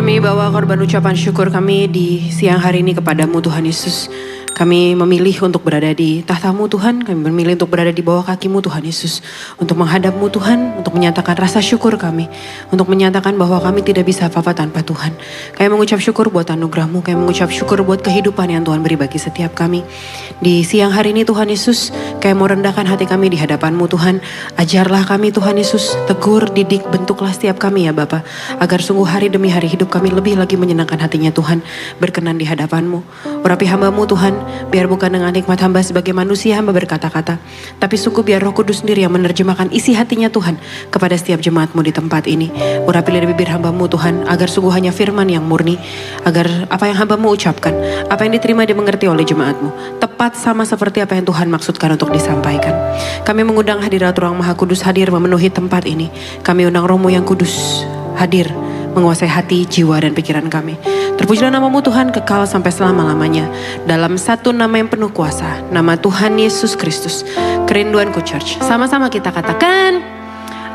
Kami bawa korban ucapan syukur kami di siang hari ini kepadamu Tuhan Yesus. Kami memilih untuk berada di tahta-Mu Tuhan. Kami memilih untuk berada di bawah kaki-Mu Tuhan Yesus. Untuk menghadap-Mu Tuhan. Untuk menyatakan rasa syukur kami. Untuk menyatakan bahwa kami tidak bisa apa-apa tanpa Tuhan. Kami mengucap syukur buat anugerah-Mu. Kami mengucap syukur buat kehidupan yang Tuhan beri bagi setiap kami. Di siang hari ini Tuhan Yesus, kami mau rendahkan hati kami di hadapan-Mu Tuhan. Ajarlah kami Tuhan Yesus. Tegur, didik, bentuklah setiap kami ya Bapa. Agar sungguh hari demi hari hidup kami lebih lagi menyenangkan hatinya Tuhan. Berkenan di hadapan-Mu. Urapi hamba-Mu Tuhan. Biar bukan dengan nikmat hamba sebagai manusia hamba berkata-kata. Tapi sungguh biar Roh Kudus sendiri yang menerjemahkan isi hatinya Tuhan kepada setiap jemaat-Mu di tempat ini. Urapi dari bibir hamba-Mu Tuhan agar sungguh hanya firman yang murni. Agar apa yang hamba-Mu ucapkan, apa yang diterima dimengerti oleh jemaat-Mu. Tepat sama seperti apa yang Tuhan maksudkan untuk disampaikan. Kami mengundang hadirat Ruang Maha Kudus hadir memenuhi tempat ini. Kami undang Roh-Mu yang kudus hadir menguasai hati, jiwa, dan pikiran kami. Terpujilah nama-Mu Tuhan kekal sampai selama-lamanya. Dalam satu nama yang penuh kuasa, nama Tuhan Yesus Kristus. Kerinduanku Church. Sama-sama kita katakan,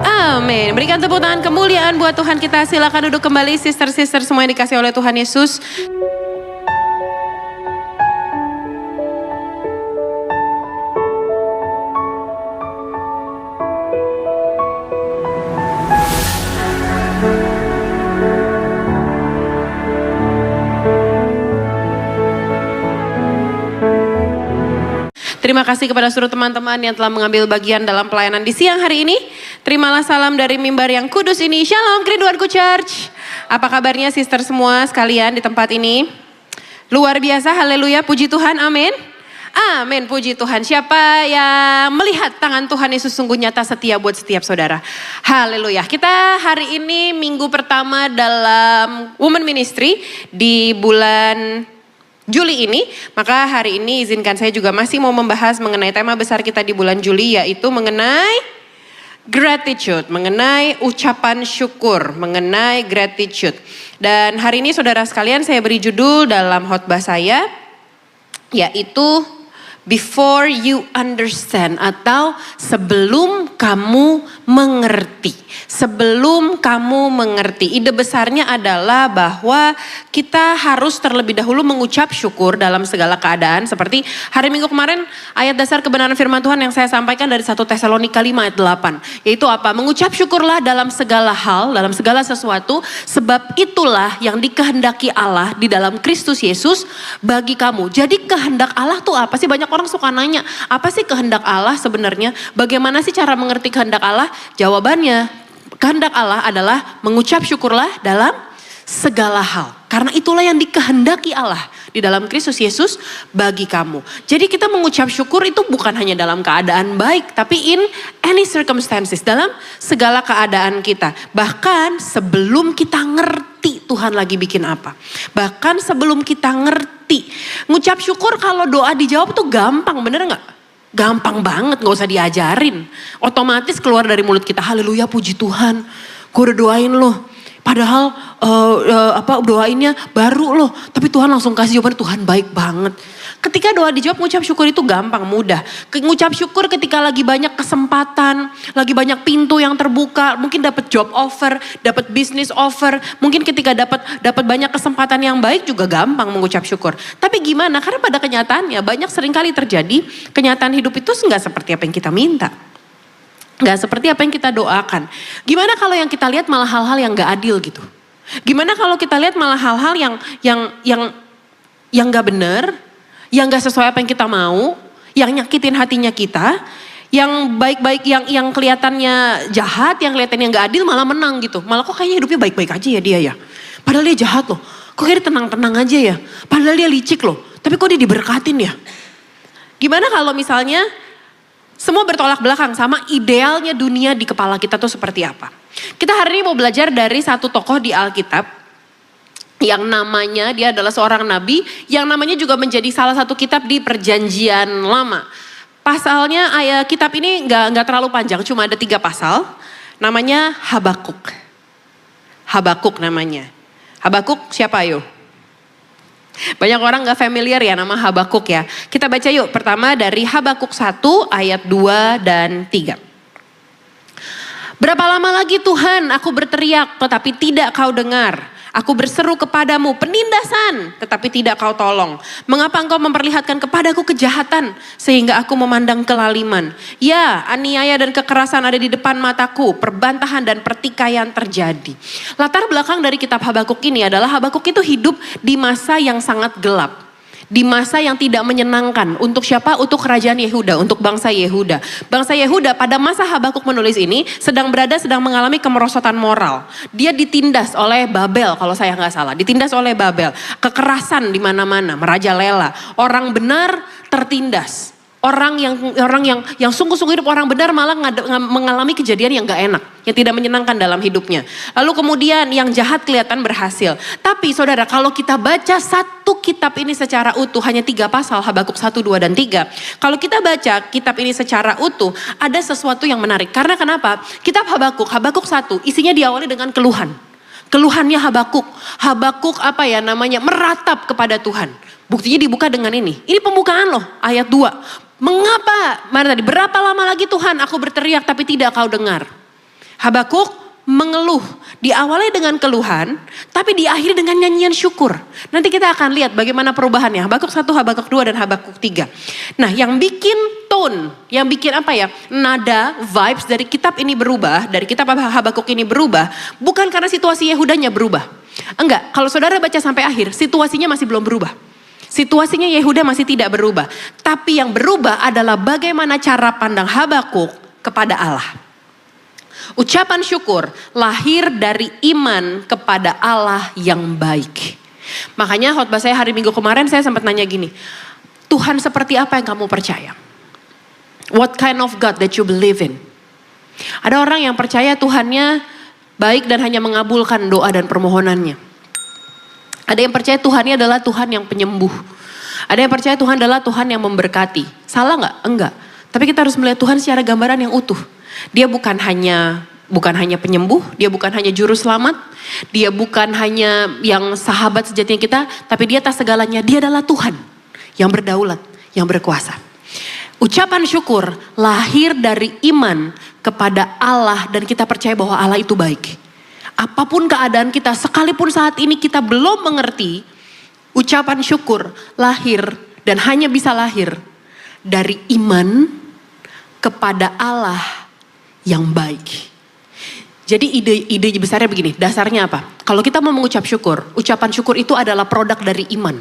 amin. Berikan tepuk tangan kemuliaan buat Tuhan kita. Silakan duduk kembali sister-sister semua yang dikasih oleh Tuhan Yesus. Terima kasih kepada seluruh teman-teman yang telah mengambil bagian dalam pelayanan di siang hari ini. Terimalah salam dari mimbar yang kudus ini. Shalom Kerinduanku Church. Apa kabarnya sister semua sekalian di tempat ini? Luar biasa, haleluya, puji Tuhan, amin. Amin, puji Tuhan. Siapa yang melihat tangan Tuhan Yesus sungguh nyata setia buat setiap saudara. Haleluya. Kita hari ini minggu pertama dalam Women Ministry di bulan Juli ini, maka hari ini izinkan saya juga masih mau membahas mengenai tema besar kita di bulan Juli, yaitu mengenai gratitude, mengenai ucapan syukur, mengenai gratitude. Dan hari ini saudara sekalian saya beri judul dalam khotbah saya, yaitu Before you understand, atau sebelum kamu mengerti. Sebelum kamu mengerti. Ide besarnya adalah bahwa kita harus terlebih dahulu mengucap syukur dalam segala keadaan. Seperti hari Minggu kemarin ayat dasar kebenaran firman Tuhan yang saya sampaikan dari 1 Tesalonika 5 ayat 8. Yaitu apa? Mengucap syukurlah dalam segala hal, dalam segala sesuatu. Sebab itulah yang dikehendaki Allah di dalam Kristus Yesus bagi kamu. Jadi kehendak Allah tuh apa sih? Banyak orang suka nanya, apa sih kehendak Allah sebenarnya? Bagaimana sih cara mengerti kehendak Allah? Jawabannya, kehendak Allah adalah mengucap syukurlah dalam segala hal. Karena itulah yang dikehendaki Allah di dalam Kristus Yesus bagi kamu. Jadi kita mengucap syukur itu bukan hanya dalam keadaan baik, tapi in any circumstances, dalam segala keadaan kita. Bahkan sebelum kita ngerti Tuhan lagi bikin apa. Bahkan sebelum kita ngerti. Ngucap syukur kalau doa dijawab tuh gampang, bener gak? Gampang banget, gak usah diajarin. Otomatis keluar dari mulut kita, haleluya puji Tuhan. Gue udah doain loh. Padahal doainnya baru loh. Tapi Tuhan langsung kasih jawaban, Tuhan baik banget. Ketika doa dijawab, ngucap syukur itu gampang, mudah. Ngucap syukur ketika lagi banyak kesempatan, lagi banyak pintu yang terbuka, mungkin dapat job offer, dapat business offer, mungkin ketika dapat banyak kesempatan yang baik juga gampang mengucap syukur. Tapi gimana? Karena pada kenyataannya banyak seringkali terjadi kenyataan hidup itu nggak seperti apa yang kita minta. Nggak seperti apa yang kita doakan. Gimana kalau yang kita lihat malah hal-hal yang nggak adil gitu? Gimana kalau kita lihat malah hal-hal yang nggak benar? Yang gak sesuai apa yang kita mau, yang nyakitin hatinya kita, yang baik-baik, yang kelihatannya jahat, yang kelihatannya gak adil malah menang gitu. Malah kok kayaknya hidupnya baik-baik aja ya dia ya. Padahal dia jahat loh, kok kayak dia tenang-tenang aja ya. Padahal dia licik loh, tapi kok dia diberkatin ya. Gimana kalau misalnya semua bertolak belakang sama idealnya dunia di kepala kita tuh seperti apa. Kita hari ini mau belajar dari satu tokoh di Alkitab. Yang namanya, dia adalah seorang nabi, yang namanya juga menjadi salah satu kitab di Perjanjian Lama. Pasalnya, kitab ini nggak terlalu panjang, cuma ada 3 pasal. Namanya Habakuk. Habakuk namanya. Habakuk siapa ayo? Banyak orang gak familiar ya nama Habakuk ya. Kita baca yuk, pertama dari Habakuk 1 ayat 2 dan 3. Berapa lama lagi Tuhan aku berteriak tetapi tidak kau dengar. Aku berseru kepadamu penindasan, tetapi tidak kau tolong. Mengapa engkau memperlihatkan kepadaku kejahatan, sehingga aku memandang kelaliman? Ya, aniaya dan kekerasan ada di depan mataku, perbantahan dan pertikaian terjadi. Latar belakang dari kitab Habakuk ini adalah Habakuk itu hidup di masa yang sangat gelap. Di masa yang tidak menyenangkan. Untuk siapa? Untuk kerajaan Yehuda, untuk bangsa Yehuda. Bangsa Yehuda pada masa Habakuk menulis ini sedang mengalami kemerosotan moral. Dia ditindas oleh Babel, kalau saya nggak salah. Ditindas oleh Babel. Kekerasan di mana-mana, merajalela. Orang benar tertindas. Orang yang sungguh-sungguh hidup orang benar malah mengalami kejadian yang gak enak, yang tidak menyenangkan dalam hidupnya. Lalu kemudian yang jahat kelihatan berhasil. Tapi saudara, kalau kita baca satu kitab ini secara utuh, hanya 3 pasal, Habakuk 1, 2, dan 3. Kalau kita baca kitab ini secara utuh, ada sesuatu yang menarik. Karena kenapa? Kitab Habakuk 1, isinya diawali dengan keluhan. Keluhannya Habakuk meratap kepada Tuhan. Buktinya dibuka dengan ini. Ini pembukaan loh, ayat 2. Mengapa? Berapa lama lagi Tuhan aku berteriak tapi tidak kau dengar? Habakuk mengeluh. Diawali dengan keluhan, tapi diakhiri dengan nyanyian syukur. Nanti kita akan lihat bagaimana perubahannya. Habakuk 1, Habakuk 2, dan Habakuk 3. Nah, yang bikin tone, yang bikin nada, vibes dari kitab ini berubah, dari kitab Habakuk ini berubah, bukan karena situasi Yehudanya berubah. Enggak, kalau saudara baca sampai akhir, situasinya masih belum berubah. Situasinya Yehuda masih tidak berubah. Tapi yang berubah adalah bagaimana cara pandang Habakuk kepada Allah. Ucapan syukur lahir dari iman kepada Allah yang baik. Makanya khotbah saya hari Minggu kemarin saya sempat nanya gini. Tuhan seperti apa yang kamu percaya? What kind of God that you believe in? Ada orang yang percaya Tuhannya baik dan hanya mengabulkan doa dan permohonannya. Ada yang percaya Tuhannya adalah Tuhan yang penyembuh. Ada yang percaya Tuhan adalah Tuhan yang memberkati. Salah nggak? Enggak. Tapi kita harus melihat Tuhan secara gambaran yang utuh. Dia bukan hanya penyembuh, dia bukan hanya juru selamat, dia bukan hanya yang sahabat sejatinya kita, tapi dia atas segalanya, dia adalah Tuhan yang berdaulat, yang berkuasa. Ucapan syukur lahir dari iman kepada Allah dan kita percaya bahwa Allah itu baik. Apapun keadaan kita, sekalipun saat ini kita belum mengerti, ucapan syukur lahir dan hanya bisa lahir dari iman kepada Allah yang baik. Jadi ide besarnya begini, dasarnya apa? Kalau kita mau mengucap syukur, ucapan syukur itu adalah produk dari iman.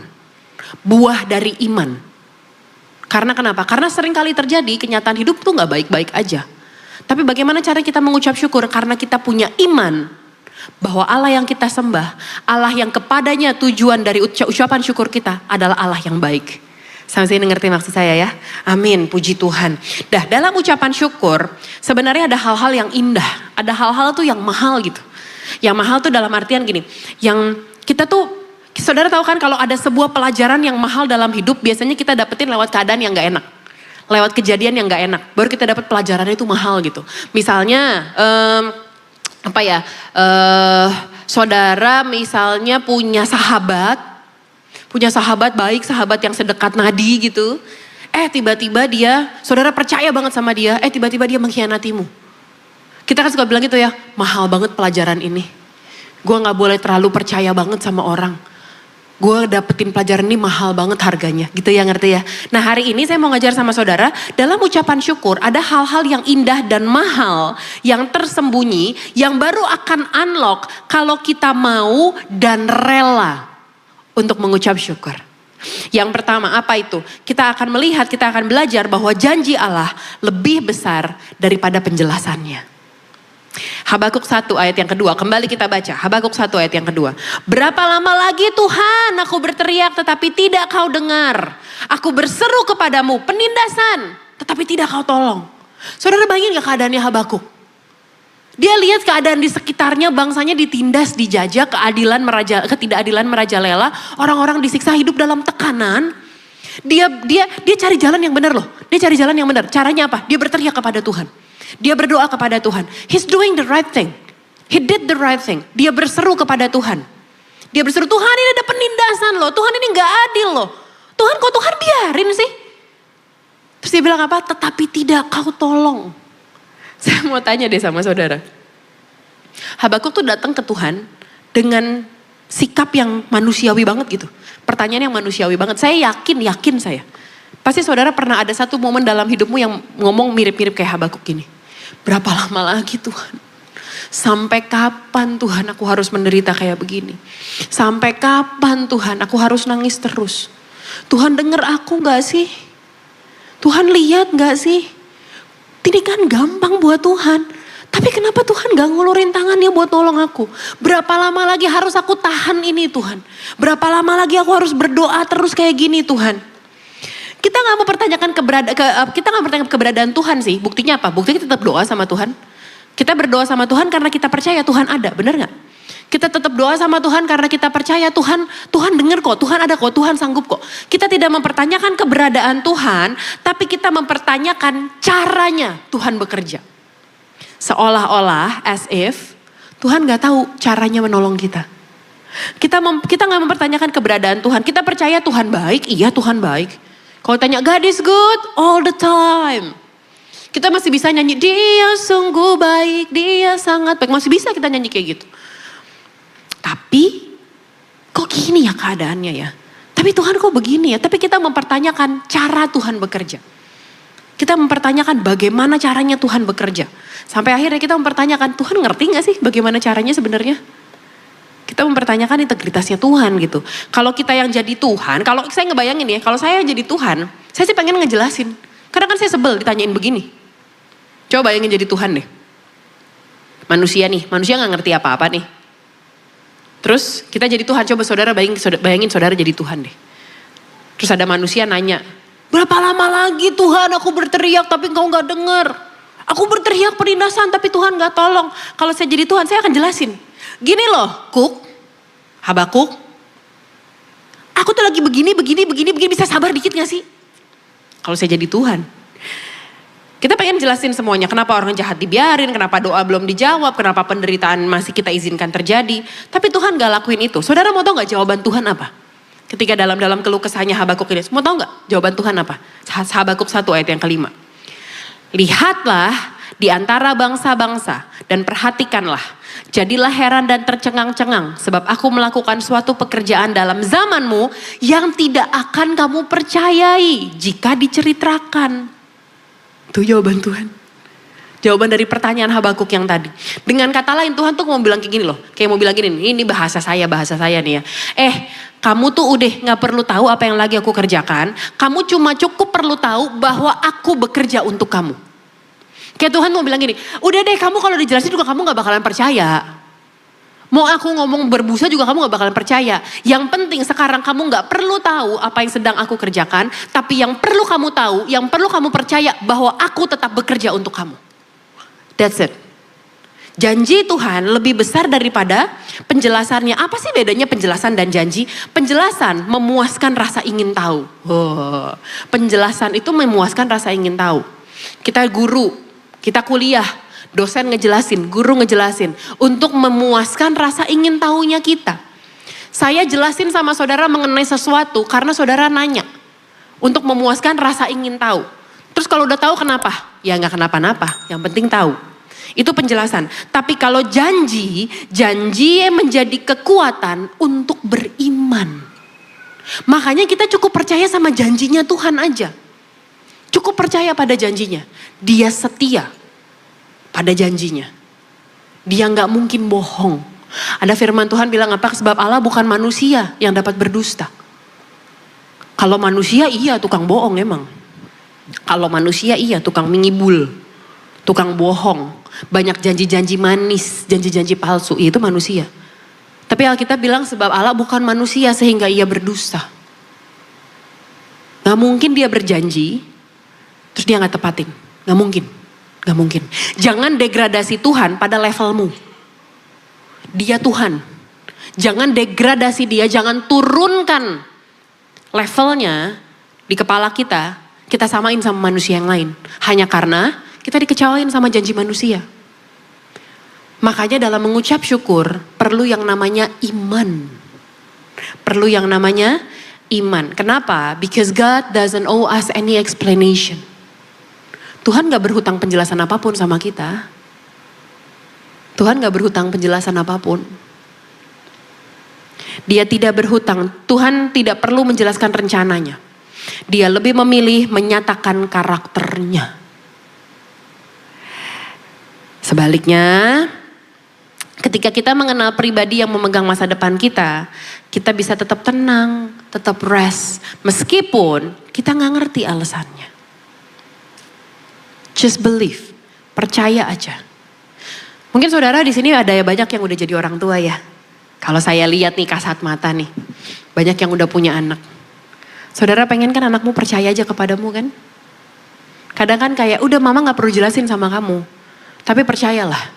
Buah dari iman. Karena kenapa? Karena sering kali terjadi kenyataan hidup tuh gak baik-baik aja. Tapi bagaimana cara kita mengucap syukur? Karena kita punya iman bahwa Allah yang kita sembah, Allah yang kepadanya tujuan dari ucapan syukur kita adalah Allah yang baik. Sampai sini ngerti maksud saya ya? Amin, puji Tuhan. Dalam ucapan syukur sebenarnya ada hal-hal yang indah. Ada hal-hal tuh yang mahal gitu. Yang mahal tuh dalam artian gini. Yang kita tuh, saudara tahu kan kalau ada sebuah pelajaran yang mahal dalam hidup, biasanya kita dapetin lewat keadaan yang gak enak. Lewat kejadian yang gak enak. Baru kita dapat pelajaran itu mahal gitu. Misalnya, saudara misalnya punya sahabat baik, sahabat yang sedekat nadi gitu. Tiba-tiba saudara percaya banget sama dia, tiba-tiba dia mengkhianatimu. Kita kan suka bilang gitu ya, mahal banget pelajaran ini. Gue gak boleh terlalu percaya banget sama orang. Gue dapetin pelajaran ini mahal banget harganya, gitu ya, ngerti ya. Nah hari ini saya mau ngajar sama saudara, dalam ucapan syukur ada hal-hal yang indah dan mahal, yang tersembunyi, yang baru akan unlock kalau kita mau dan rela untuk mengucap syukur. Yang pertama apa itu? Kita akan melihat, kita akan belajar bahwa janji Allah lebih besar daripada penjelasannya. Habakuk 1 ayat yang kedua, kembali kita baca. Habakuk 1 ayat yang kedua. Berapa lama lagi Tuhan aku berteriak tetapi tidak kau dengar. Aku berseru kepadamu penindasan tetapi tidak kau tolong. Saudara bayangin gak keadaannya Habakuk? Dia lihat keadaan di sekitarnya, bangsanya ditindas, dijajah, ketidakadilan merajalela, orang-orang disiksa, hidup dalam tekanan. Dia cari jalan yang benar loh. Dia cari jalan yang benar. Caranya apa? Dia berteriak kepada Tuhan. Dia berdoa kepada Tuhan. He's doing the right thing. He did the right thing. Dia berseru kepada Tuhan. Dia berseru, Tuhan ini ada penindasan loh. Tuhan ini gak adil loh. Tuhan kok Tuhan biarin sih? Terus dia bilang apa? Tetapi tidak kau tolong. Saya mau tanya deh sama saudara. Habakuk tuh datang ke Tuhan dengan sikap yang manusiawi banget gitu. Pertanyaan yang manusiawi banget. Saya yakin saya. Pasti saudara pernah ada satu momen dalam hidupmu yang ngomong mirip-mirip kayak Habakuk gini. Berapa lama lagi Tuhan? Sampai kapan Tuhan aku harus menderita kayak begini? Sampai kapan Tuhan aku harus nangis terus? Tuhan denger aku gak sih? Tuhan lihat gak sih? Ini kan gampang buat Tuhan. Tapi kenapa Tuhan gak ngulurin tangannya buat nolong aku? Berapa lama lagi harus aku tahan ini Tuhan? Berapa lama lagi aku harus berdoa terus kayak gini Tuhan? Kita gak mempertanyakan keberadaan Tuhan sih. Buktinya apa? Buktinya kita tetap doa sama Tuhan. Kita berdoa sama Tuhan karena kita percaya Tuhan ada, benar gak? Kita tetap doa sama Tuhan karena kita percaya Tuhan dengar kok, Tuhan ada kok, Tuhan sanggup kok. Kita tidak mempertanyakan keberadaan Tuhan, tapi kita mempertanyakan caranya Tuhan bekerja. Seolah-olah as if Tuhan gak tahu caranya menolong kita. Kita gak mempertanyakan keberadaan Tuhan. Kita percaya Tuhan baik, iya Tuhan baik. Kalau tanya God is good all the time. Kita masih bisa nyanyi, dia sungguh baik, dia sangat baik. Masih bisa kita nyanyi kayak gitu. Tapi kok gini ya keadaannya ya. Tapi Tuhan kok begini ya. Tapi kita mempertanyakan cara Tuhan bekerja. Kita mempertanyakan bagaimana caranya Tuhan bekerja. Sampai akhirnya kita mempertanyakan, Tuhan ngerti gak sih bagaimana caranya sebenarnya? Kita mempertanyakan integritasnya Tuhan gitu. Kalau kita yang jadi Tuhan, kalau saya ngebayangin ya, kalau saya yang jadi Tuhan, saya sih pengen ngejelasin. Karena kan saya sebel ditanyain begini. Coba bayangin jadi Tuhan deh. Manusia gak ngerti apa-apa nih. Terus kita jadi Tuhan, coba saudara bayangin saudara jadi Tuhan deh. Terus ada manusia nanya, berapa lama lagi Tuhan aku berteriak tapi engkau gak dengar. Aku berteriak perindasan tapi Tuhan gak tolong. Kalau saya jadi Tuhan saya akan jelasin. Gini loh Habakuk. Aku tuh lagi begini, bisa sabar dikit gak sih? Kalau saya jadi Tuhan. Kita pengen jelasin semuanya. Kenapa orang jahat dibiarin, kenapa doa belum dijawab, kenapa penderitaan masih kita izinkan terjadi. Tapi Tuhan gak lakuin itu. Saudara mau tahu gak jawaban Tuhan apa? Ketika dalam keluh kesahnya Habakuk ini. Mau tahu gak jawaban Tuhan apa? Habakuk 1 ayat yang kelima. Lihatlah di antara bangsa-bangsa dan perhatikanlah. Jadilah heran dan tercengang-cengang. Sebab aku melakukan suatu pekerjaan dalam zamanmu yang tidak akan kamu percayai jika diceritakan. Itu jawaban Tuhan. Jawaban dari pertanyaan Habakuk yang tadi. Dengan kata lain Tuhan tuh mau bilang kayak gini loh. Kayak mau bilang gini, ini bahasa saya nih ya. Kamu tuh udah gak perlu tahu apa yang lagi aku kerjakan. Kamu cuma cukup perlu tahu bahwa aku bekerja untuk kamu. Kayak Tuhan mau bilang gini, udah deh kamu kalau dijelasin juga kamu gak bakalan percaya. Mau aku ngomong berbusa juga kamu gak bakalan percaya. Yang penting sekarang kamu gak perlu tahu apa yang sedang aku kerjakan. Tapi yang perlu kamu tahu, yang perlu kamu percaya bahwa aku tetap bekerja untuk kamu. That's it. Janji Tuhan lebih besar daripada penjelasannya. Apa sih bedanya penjelasan dan janji? Penjelasan memuaskan rasa ingin tahu. Penjelasan itu memuaskan rasa ingin tahu. Kita guru, kita kuliah, dosen ngejelasin, guru ngejelasin. Untuk memuaskan rasa ingin tahunya kita. Saya jelasin sama saudara mengenai sesuatu karena saudara nanya. Untuk memuaskan rasa ingin tahu. Terus kalau udah tahu kenapa? Ya gak kenapa-napa, yang penting tahu. Itu penjelasan. Tapi kalau janji menjadi kekuatan untuk beriman. Makanya kita cukup percaya sama janjinya Tuhan aja. Cukup percaya pada janjinya. Dia setia pada janjinya. Dia gak mungkin bohong. Ada firman Tuhan bilang apa? Sebab Allah bukan manusia yang dapat berdusta. Kalau manusia iya tukang bohong emang. Kalau manusia iya tukang mengibul. Tukang bohong. Banyak janji-janji manis, janji-janji palsu. Itu manusia. Tapi Alkitab bilang sebab Allah bukan manusia sehingga ia berdusta. Gak mungkin dia berjanji, terus dia gak tepatin. Gak mungkin. Gak mungkin. Jangan degradasi Tuhan pada levelmu. Dia Tuhan. Jangan degradasi dia, jangan turunkan levelnya di kepala kita. Kita samain sama manusia yang lain. Hanya karena kita dikecewain sama janji manusia. Makanya dalam mengucap syukur perlu yang namanya iman. Perlu yang namanya iman. Kenapa? Because God doesn't owe us any explanation. Tuhan gak berhutang penjelasan apapun sama kita. Tuhan gak berhutang penjelasan apapun. Dia tidak berhutang. Tuhan tidak perlu menjelaskan rencananya. Dia lebih memilih menyatakan karakternya. Sebaliknya, ketika kita mengenal pribadi yang memegang masa depan kita, kita bisa tetap tenang, tetap rest, meskipun kita nggak ngerti alasannya. Just believe, percaya aja. Mungkin saudara di sini ada banyak yang udah jadi orang tua ya. Kalau saya lihat nih kasat mata nih, banyak yang udah punya anak. Saudara pengen kan anakmu percaya aja kepadamu kan? Kadang kan kayak udah mama nggak perlu jelasin sama kamu, tapi percayalah.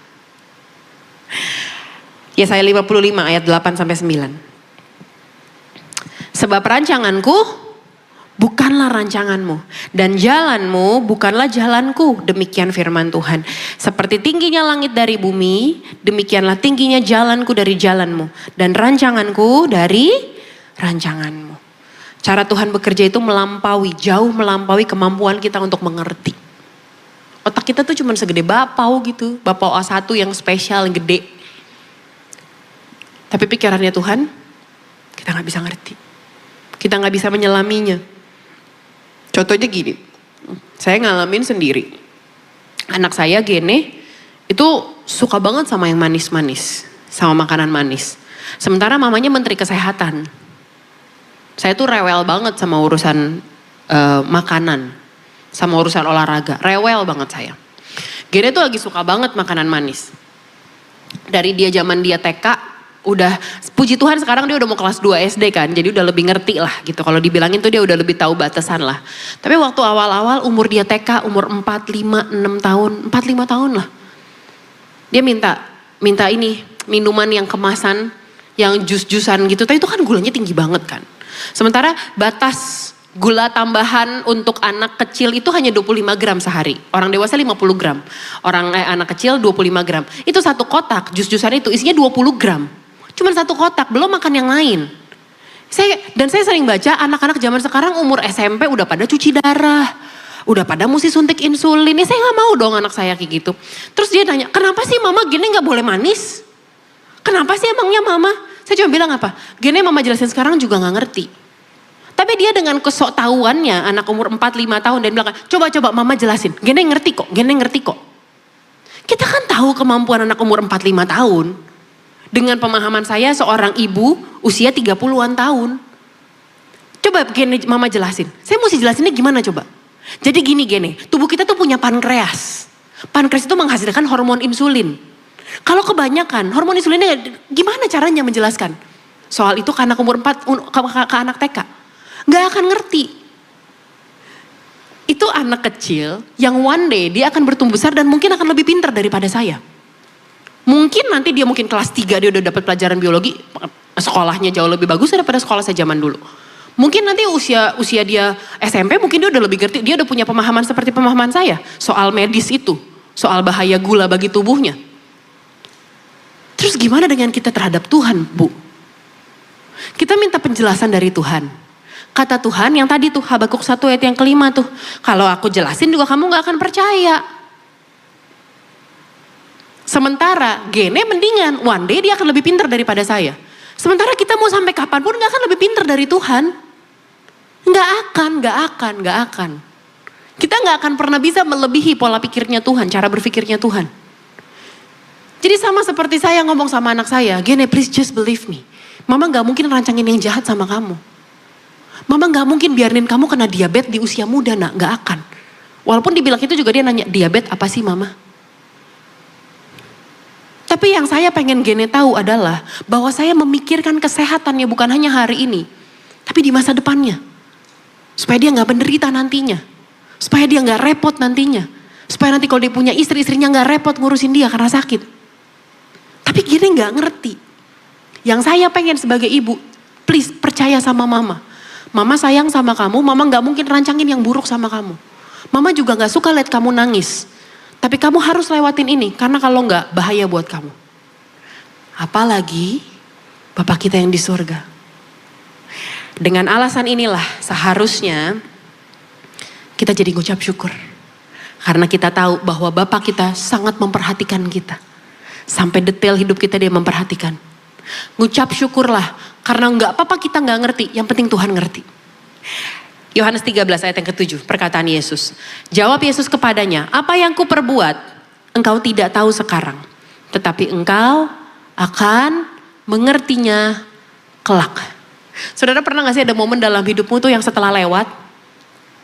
Yesaya 55 ayat 8 sampai 9. Sebab rancanganku bukanlah rancanganmu dan jalanmu bukanlah jalanku, demikian firman Tuhan. Seperti tingginya langit dari bumi, demikianlah tingginya jalanku dari jalanmu dan rancanganku dari rancanganmu. Cara Tuhan bekerja itu melampaui, jauh melampaui kemampuan kita untuk mengerti. Otak kita tuh cuma segede bapau gitu, bapau A1 yang spesial, yang gede. Tapi pikirannya Tuhan, kita gak bisa ngerti. Kita gak bisa menyelaminya. Contohnya gini, saya ngalamin sendiri. Anak saya Gene itu suka banget sama yang manis-manis, sama makanan manis. Sementara mamanya menteri kesehatan. Saya tuh rewel banget sama urusan makanan, sama urusan olahraga, rewel banget saya. Gene tuh lagi suka banget makanan manis. Dari dia zaman dia TK, udah puji Tuhan sekarang dia udah mau kelas 2 SD kan, jadi udah lebih ngerti lah gitu. Kalau dibilangin tuh dia udah lebih tahu batasan lah. Tapi waktu awal-awal umur dia TK, umur 4, 5, 6 tahun, 4, 5 tahun lah. Dia minta ini, minuman yang kemasan, yang jus-jusan gitu. Tapi itu kan gulanya tinggi banget kan. Sementara batas gula tambahan untuk anak kecil itu hanya 25 gram sehari. Orang dewasa 50 gram. Anak kecil 25 gram. Itu satu kotak jus-jusan itu isinya 20 gram. Cuman satu kotak, belum makan yang lain. Saya sering baca anak-anak zaman sekarang umur SMP udah pada cuci darah. Udah pada mesti suntik insulin. Saya gak mau dong anak saya kayak gitu. Terus dia tanya, kenapa sih mama Gene gak boleh manis? Kenapa sih emangnya mama? Saya cuma bilang apa? Gene mama jelasin sekarang juga gak ngerti. Tapi dia dengan kesok tahuannya anak umur 4-5 tahun dan bilang, coba mama jelasin. Gene ngerti kok, Gene ngerti kok. Kita kan tahu kemampuan anak umur 4-5 tahun. Dengan pemahaman saya seorang ibu usia 30-an tahun. Coba Gene mama jelasin. Saya mesti jelasinnya gimana coba? Jadi gini Gene, tubuh kita tuh punya pankreas. Pankreas itu menghasilkan hormon insulin. Kalau kebanyakan hormon insulinnya gimana caranya menjelaskan? Soal itu ke anak umur 4, ke anak TK. Gak akan ngerti. Itu anak kecil yang one day dia akan bertumbuh besar dan mungkin akan lebih pintar daripada saya. Mungkin nanti dia mungkin kelas 3 dia udah dapat pelajaran biologi. Sekolahnya jauh lebih bagus daripada sekolah saya zaman dulu. Mungkin nanti usia dia SMP mungkin dia udah lebih ngerti. Dia udah punya pemahaman seperti pemahaman saya. Soal medis itu. Soal bahaya gula bagi tubuhnya. Terus gimana dengan kita terhadap Tuhan, Bu? Kita minta penjelasan dari Tuhan. Kata Tuhan yang tadi tuh, Habakuk 1 ayat yang kelima tuh. Kalau aku jelasin juga kamu gak akan percaya. Sementara Gene mendingan, one day dia akan lebih pintar daripada saya. Sementara kita mau sampai kapanpun gak akan lebih pintar dari Tuhan. Gak akan. Kita gak akan pernah bisa melebihi pola pikirnya Tuhan, cara berpikirnya Tuhan. Jadi sama seperti saya ngomong sama anak saya, Gene please just believe me. Mama gak mungkin rancangin yang jahat sama kamu. Mama gak mungkin biarin kamu kena diabetes di usia muda nak, gak akan. Walaupun dibilang itu juga dia nanya, diabetes apa sih mama? Tapi yang saya pengen Gene tahu adalah bahwa saya memikirkan kesehatannya bukan hanya hari ini. Tapi di masa depannya. Supaya dia gak menderita nantinya. Supaya dia gak repot nantinya. Supaya nanti kalau dia punya istrinya gak repot ngurusin dia karena sakit. Tapi Gene gak ngerti. Yang saya pengen sebagai ibu, please percaya sama mama. Mama sayang sama kamu, mama gak mungkin rancangin yang buruk sama kamu. Mama juga gak suka lihat kamu nangis. Tapi kamu harus lewatin ini, karena kalau gak bahaya buat kamu. Apalagi Bapak kita yang di surga. Dengan alasan inilah seharusnya kita jadi ngucap syukur. Karena kita tahu bahwa Bapak kita sangat memperhatikan kita. Sampai detail hidup kita dia memperhatikan. Ngucap syukurlah, karena nggak apa-apa kita nggak ngerti, yang penting Tuhan ngerti. Yohanes 13 ayat yang ke-7, perkataan Yesus. Jawab Yesus kepadanya, apa yang kuperbuat engkau tidak tahu sekarang, tetapi engkau akan mengertinya kelak. Saudara pernah gak sih ada momen dalam hidupmu tuh yang setelah lewat,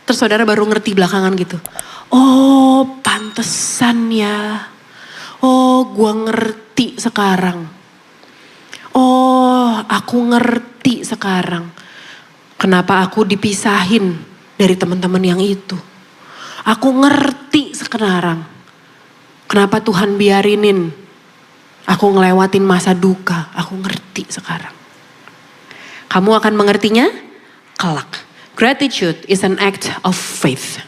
terus saudara baru ngerti belakangan gitu. Oh pantesan ya, oh gua ngerti sekarang. Oh, aku ngerti sekarang. Kenapa aku dipisahin dari teman-teman yang itu. Aku ngerti sekarang. Kenapa Tuhan biarinin aku ngelewatin masa duka. Aku ngerti sekarang. Kamu akan mengertinya kelak. Gratitude is an act of faith.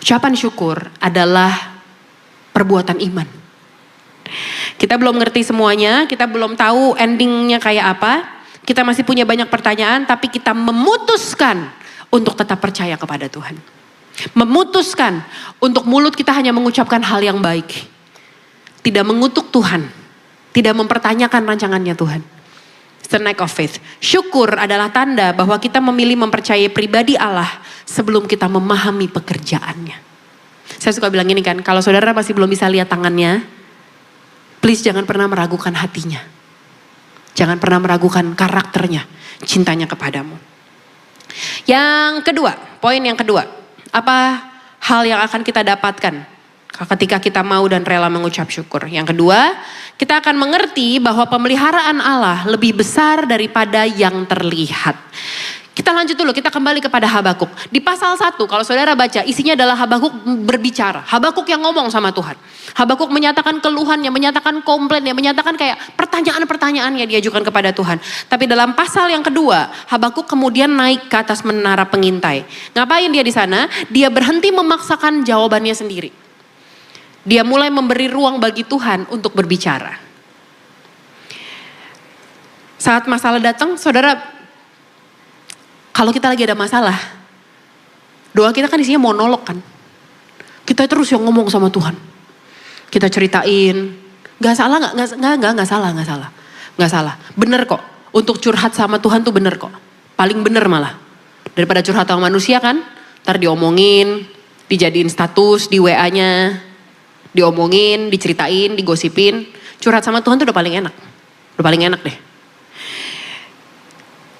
Ucapan syukur adalah perbuatan iman. Kita belum ngerti semuanya, kita belum tahu endingnya kayak apa. Kita masih punya banyak pertanyaan, tapi kita memutuskan untuk tetap percaya kepada Tuhan. Memutuskan untuk mulut kita hanya mengucapkan hal yang baik. Tidak mengutuk Tuhan, tidak mempertanyakan rancangannya Tuhan. It's an act of faith. Syukur adalah tanda bahwa kita memilih mempercayai pribadi Allah sebelum kita memahami pekerjaannya. Saya suka bilang gini kan, kalau saudara masih belum bisa lihat tangannya, please jangan pernah meragukan hatinya. Jangan pernah meragukan karakternya, cintanya kepadamu. Yang kedua, poin yang kedua. Apa hal yang akan kita dapatkan ketika kita mau dan rela mengucap syukur? Yang kedua, kita akan mengerti bahwa pemeliharaan Allah lebih besar daripada yang terlihat. Kita lanjut dulu, kita kembali kepada Habakuk. Di pasal 1, kalau saudara baca, isinya adalah Habakuk berbicara. Habakuk yang ngomong sama Tuhan. Habakuk menyatakan keluhannya, menyatakan komplainnya, menyatakan kayak pertanyaan-pertanyaan yang diajukan kepada Tuhan. Tapi dalam pasal yang kedua, Habakuk kemudian naik ke atas menara pengintai. Ngapain dia di sana? Dia berhenti memaksakan jawabannya sendiri. Dia mulai memberi ruang bagi Tuhan untuk berbicara. Saat masalah datang, saudara, kalau kita lagi ada masalah, doa kita kan isinya monolog kan. Kita terus yang ngomong sama Tuhan. Kita ceritain, gak salah, gak salah. Bener kok, untuk curhat sama Tuhan tuh bener kok. Paling bener malah. Daripada curhat sama manusia kan, ntar diomongin, dijadiin status di WA-nya, diomongin, diceritain, digosipin. Curhat sama Tuhan tuh udah paling enak. Udah paling enak deh.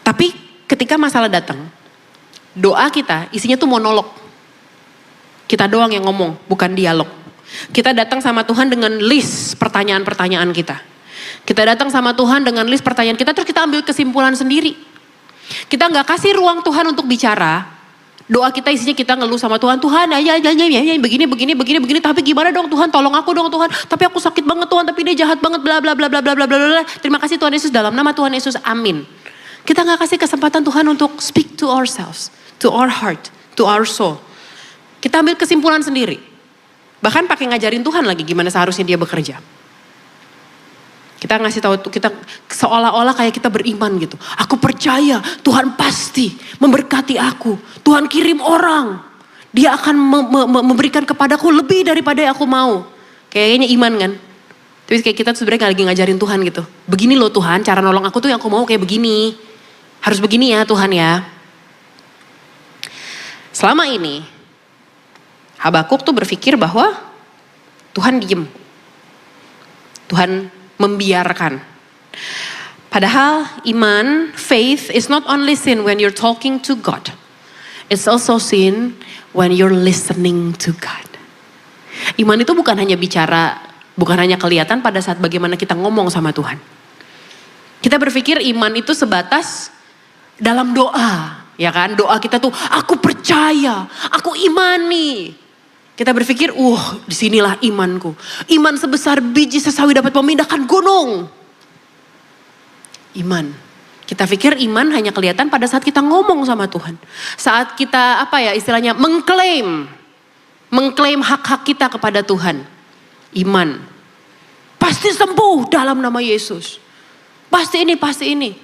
Tapi ketika masalah datang, doa kita isinya tuh monolog. Kita doang yang ngomong, bukan dialog. Kita datang sama Tuhan dengan list pertanyaan-pertanyaan kita. Kita datang sama Tuhan dengan list pertanyaan kita, terus kita ambil kesimpulan sendiri. Kita gak kasih ruang Tuhan untuk bicara. Doa kita isinya kita ngeluh sama Tuhan. Tuhan ya begini. Tapi gimana dong Tuhan, tolong aku dong Tuhan. Tapi aku sakit banget Tuhan, tapi dia jahat banget bla bla bla bla bla bla bla. Terima kasih Tuhan Yesus, dalam nama Tuhan Yesus, amin. Kita gak kasih kesempatan Tuhan untuk speak to ourselves, to our heart, to our soul. Kita ambil kesimpulan sendiri. Bahkan pakai ngajarin Tuhan lagi gimana seharusnya dia bekerja. Kita ngasih tahu, kita seolah-olah kayak kita beriman gitu. Aku percaya Tuhan pasti memberkati aku. Tuhan kirim orang. Dia akan memberikan kepadaku lebih daripada yang aku mau. Kayaknya iman kan. Tapi kayak kita sebenarnya lagi ngajarin Tuhan gitu. Begini loh Tuhan, cara nolong aku tuh yang aku mau kayak begini. Harus begini ya Tuhan ya. Selama ini Habakuk tuh berpikir bahwa Tuhan diem. Tuhan membiarkan. Padahal iman, faith is not only seen when you're talking to God. It's also seen when you're listening to God. Iman itu bukan hanya bicara, bukan hanya kelihatan pada saat bagaimana kita ngomong sama Tuhan. Kita berpikir iman itu sebatas dalam doa, ya kan? Doa kita tuh, aku percaya, aku imani. Kita berpikir, disinilah imanku. Iman sebesar biji sesawi dapat memindahkan gunung. Iman. Kita pikir iman hanya kelihatan pada saat kita ngomong sama Tuhan. Saat kita istilahnya mengklaim hak-hak kita kepada Tuhan. Iman. Pasti sembuh dalam nama Yesus. Pasti ini.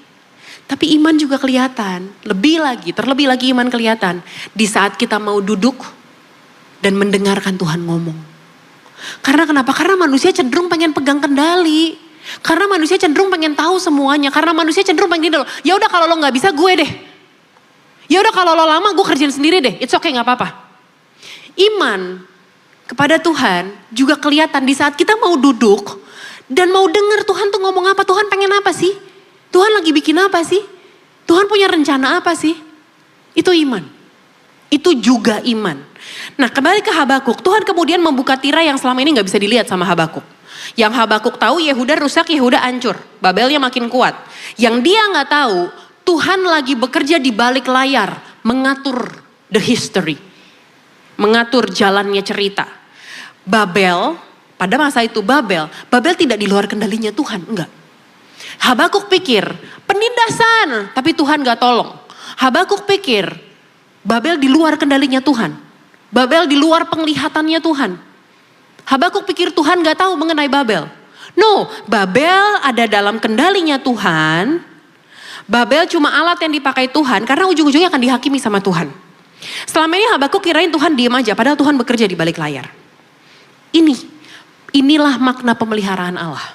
Tapi iman juga kelihatan. Terlebih lagi iman kelihatan. Di saat kita mau duduk dan mendengarkan Tuhan ngomong. Karena kenapa? Karena manusia cenderung pengen pegang kendali. Karena manusia cenderung pengen tahu semuanya. Karena manusia cenderung pengen gini loh. Ya udah kalau lo nggak bisa gue deh. Ya udah kalau lo lama gue kerjain sendiri deh. It's okay, nggak apa-apa. Iman kepada Tuhan juga kelihatan di saat kita mau duduk dan mau dengar Tuhan tuh ngomong apa. Tuhan pengen apa sih? Tuhan lagi bikin apa sih? Tuhan punya rencana apa sih? Itu iman. Itu juga iman. Nah, kembali ke Habakuk. Tuhan kemudian membuka tirai yang selama ini nggak bisa dilihat sama Habakuk. Yang Habakuk tahu Yehuda rusak, Yehuda hancur. Babelnya makin kuat. Yang dia nggak tahu, Tuhan lagi bekerja di balik layar. Mengatur the history. Mengatur jalannya cerita. Babel, pada masa itu Babel tidak di luar kendalinya Tuhan. Enggak. Habakuk pikir, penindasan. Tapi Tuhan gak tolong. Habakuk pikir, Babel di luar kendalinya Tuhan. Babel di luar penglihatannya Tuhan. Habakuk pikir Tuhan gak tahu mengenai Babel. No, Babel ada dalam kendalinya Tuhan. Babel cuma alat yang dipakai Tuhan karena ujung-ujungnya akan dihakimi sama Tuhan. Selama ini Habakuk kirain Tuhan diem aja padahal Tuhan bekerja di balik layar. Inilah makna pemeliharaan Allah.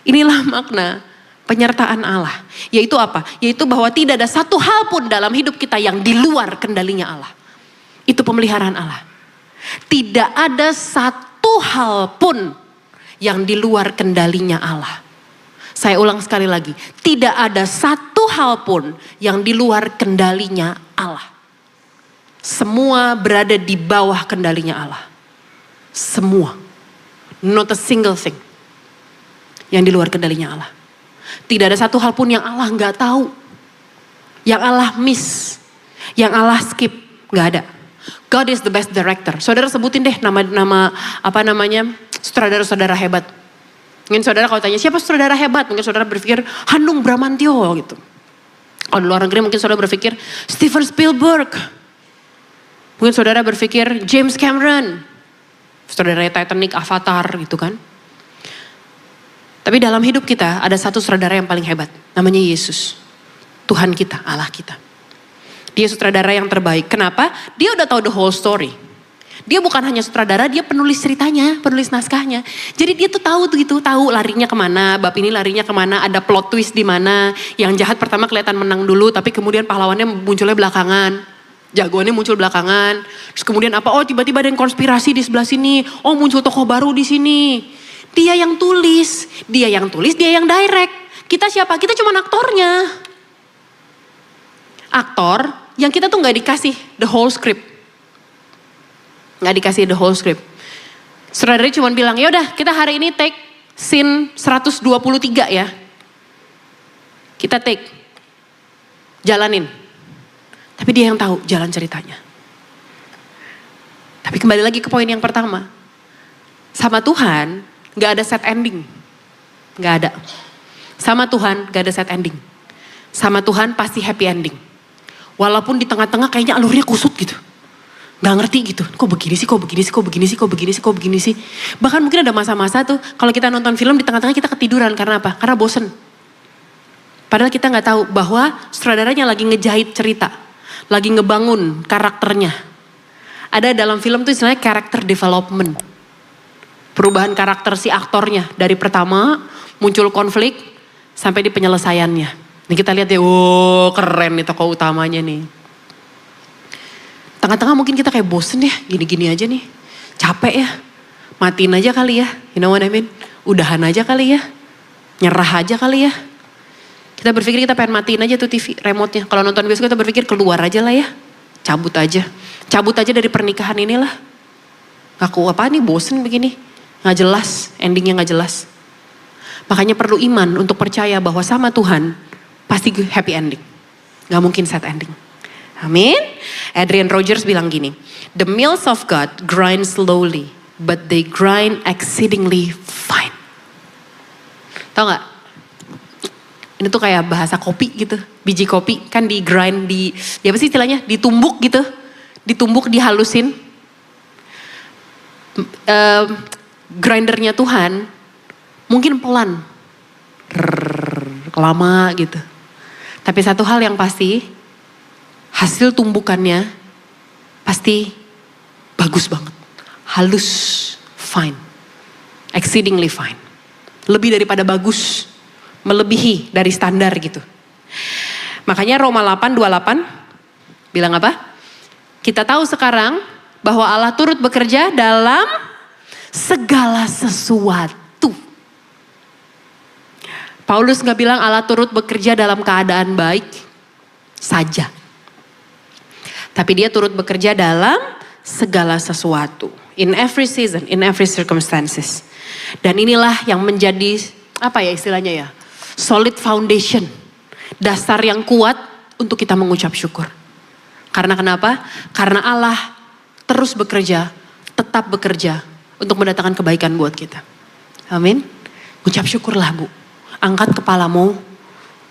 Inilah makna penyertaan Allah. Yaitu apa? Yaitu bahwa tidak ada satu hal pun dalam hidup kita yang di luar kendalinya Allah. Itu pemeliharaan Allah. Tidak ada satu hal pun yang di luar kendalinya Allah. Saya ulang sekali lagi. Tidak ada satu hal pun yang di luar kendalinya Allah. Semua berada di bawah kendalinya Allah. Semua. Not a single thing yang di luar kendalinya Allah. Tidak ada satu hal pun yang Allah nggak tahu. Yang Allah miss. Yang Allah skip. Nggak ada. God is the best director. Saudara sebutin deh nama saudara-saudara hebat. Mungkin saudara kalau tanya siapa saudara hebat, mungkin saudara berpikir Hanung Bramantyo gitu. Kalau di luar negeri mungkin saudara berpikir Steven Spielberg. Mungkin saudara berpikir James Cameron. Saudara Titanic, Avatar gitu kan. Tapi dalam hidup kita ada satu saudara yang paling hebat. Namanya Yesus. Tuhan kita, Allah kita. Dia sutradara yang terbaik. Kenapa? Dia udah tahu the whole story. Dia bukan hanya sutradara, dia penulis ceritanya, penulis naskahnya. Jadi dia tuh tahu larinya kemana, bab ini larinya kemana, ada plot twist di mana. Yang jahat pertama kelihatan menang dulu, tapi kemudian pahlawannya munculnya belakangan. Jagoannya muncul belakangan. Terus kemudian apa? Oh tiba-tiba ada yang konspirasi di sebelah sini. Oh muncul tokoh baru di sini. Dia yang tulis, dia yang direct. Kita siapa? Kita cuma aktornya. Aktor yang kita tuh gak dikasih the whole script. Gak dikasih the whole script. Saudaranya cuma bilang, ya udah kita hari ini take scene 123 ya. Kita take. Jalanin. Tapi dia yang tahu jalan ceritanya. Tapi kembali lagi ke poin yang pertama. Sama Tuhan gak ada set ending. Gak ada. Sama Tuhan gak ada set ending. Sama Tuhan pasti happy ending. Walaupun di tengah-tengah kayaknya alurnya kusut gitu. Gak ngerti gitu. Kok begini sih, kok begini sih, kok begini sih, kok begini sih, kok begini sih. Bahkan mungkin ada masa-masa tuh kalau kita nonton film di tengah-tengah kita ketiduran. Karena apa? Karena bosen. Padahal kita gak tahu bahwa sutradaranya lagi ngejahit cerita. Lagi ngebangun karakternya. Ada dalam film tuh istilahnya character development. Perubahan karakter si aktornya. Dari pertama muncul konflik sampai di penyelesaiannya. Ini kita lihat ya, wow keren nih tokoh utamanya nih. Tengah-tengah mungkin kita kayak bosen ya, gini-gini aja nih. Capek ya, matiin aja kali ya, you know what I mean? Udahan aja kali ya, nyerah aja kali ya. Kita berpikir kita pengen matiin aja tuh TV, remote-nya. Kalau nonton bioskop kita berpikir keluar aja lah ya, cabut aja. Cabut aja dari pernikahan inilah. Ngaku apa nih bosen begini, gak jelas, endingnya gak jelas. Makanya perlu iman untuk percaya bahwa sama Tuhan, pasti happy ending. Gak mungkin sad ending. Amin. Adrian Rogers bilang gini. The mills of God grind slowly. But they grind exceedingly fine. Tahu gak? Ini tuh kayak bahasa kopi gitu. Biji kopi kan di grind, apa sih istilahnya? Ditumbuk gitu. Ditumbuk, dihalusin. Grindernya Tuhan mungkin pelan. Lama gitu. Tapi satu hal yang pasti, hasil tumbukannya pasti bagus banget. Halus, fine. Exceedingly fine. Lebih daripada bagus. Melebihi dari standar gitu. Makanya Roma 8:28 bilang apa? Kita tahu sekarang bahwa Allah turut bekerja dalam segala sesuatu. Paulus gak bilang Allah turut bekerja dalam keadaan baik saja. Tapi dia turut bekerja dalam segala sesuatu. In every season, in every circumstances. Dan inilah yang menjadi, apa ya istilahnya ya? Solid foundation. Dasar yang kuat untuk kita mengucap syukur. Karena kenapa? Karena Allah terus bekerja, tetap bekerja untuk mendatangkan kebaikan buat kita. Amin. Ucap syukurlah Bu. Angkat kepalamu,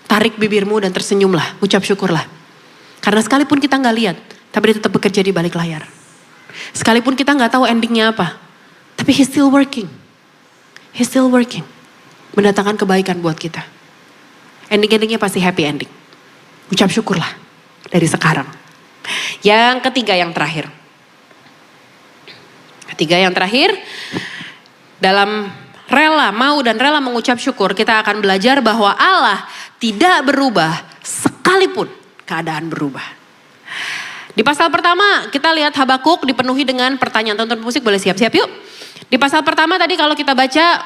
tarik bibirmu dan tersenyumlah. Ucap syukurlah. Karena sekalipun kita gak lihat, tapi dia tetap bekerja di balik layar. Sekalipun kita gak tahu endingnya apa, tapi he's still working. He's still working. Mendatangkan kebaikan buat kita. Ending-endingnya pasti happy ending. Ucap syukurlah dari sekarang. Yang ketiga yang terakhir. Ketiga yang terakhir, dalam rela, mau dan rela mengucap syukur, kita akan belajar bahwa Allah tidak berubah sekalipun keadaan berubah. Di pasal pertama kita lihat Habakuk dipenuhi dengan pertanyaan. Tonton musik boleh siap-siap yuk. Di pasal pertama tadi kalau kita baca,